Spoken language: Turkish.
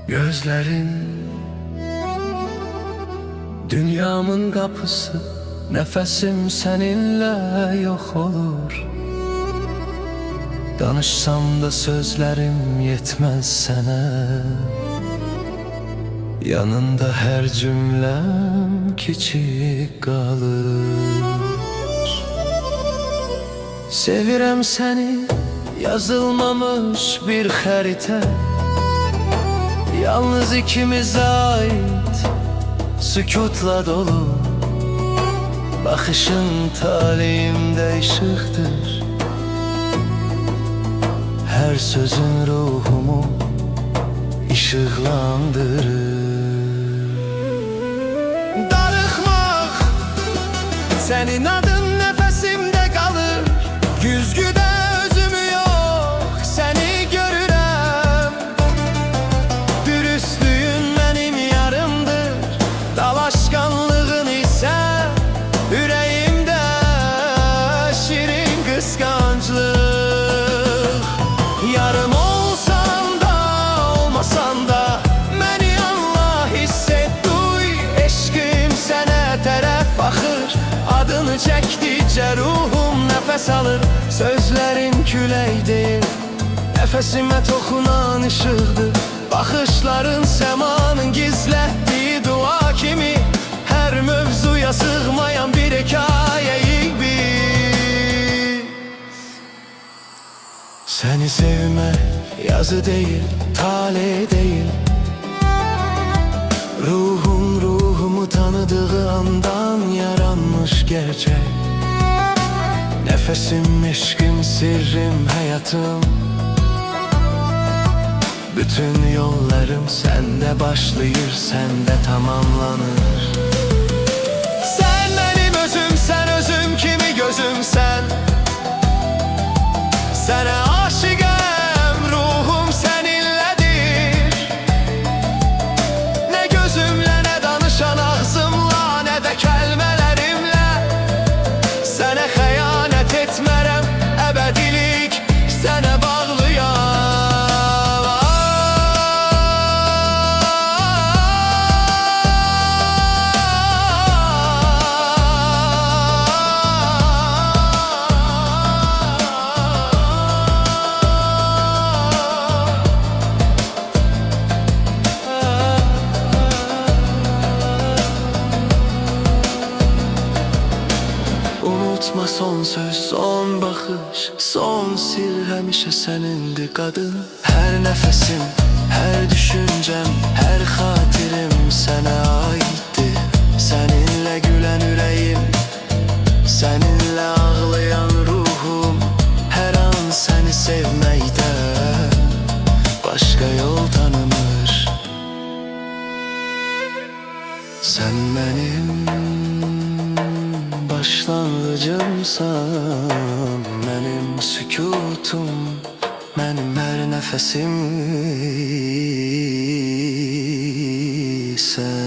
Gözlerin dünyamın kapısı, nefesim seninle yok olur. Danışsam da sözlerim yetmez sana, yanında her cümlem küçük kalır. Sevirem seni, yazılmamış bir harita, yalnız ikimize ait sükutla dolu. Bakışın talihimde ışıktır, her sözün ruhumu ışıklandırır. Darıxmaq, senin adın nefesimde kalır. Güzgüde özümü yok, seni görürəm. Dürüstlüğün benim yarımdır, dalaşkanlığın ise yüreğimde şirin kıskançlık. Yarım olsan da olmasan da beni anla, hisset, duy. Eşkim sənə tərəf baxır, adını çəkdikcə ruhum nefes alır. Sözlerin külək deyil, nefesime toxunan ışıqdır. Bakışların semanın gizlətdiyi dua kimi, her mövzuya sığmayan bir hikayeyik biz. Seni sevme yazı değil, talih değil. Ruhum ruhumu tanıdığı andan yaranmış gerçek. Nefesim, eşkim, sirrim, hayatım. Bütün yollarım sende başlayır, sende tamamlanır. Sen benim özüm, sen özüm kimi gözüm sen. Sana aşıkım, ruhum seninledir. Ne gözümle, ne danışan ağzımla, ne de kelimelerimle. Sana xəyanət etmərəm, əbədilik sənə bağlıyam. Unutma son söz, son bakış, son sir həmişə sənindir qadın. Hər nəfəsim, hər düşüncəm, hər xatirim sənə aiddir. Səninlə gülən ürəyim, səninlə ağlayan ruhum, hər an səni sevməkdə başqa yol tanımır. Sən mənim başlanğıcımsan, benim sükutum, benim her nefesim sen.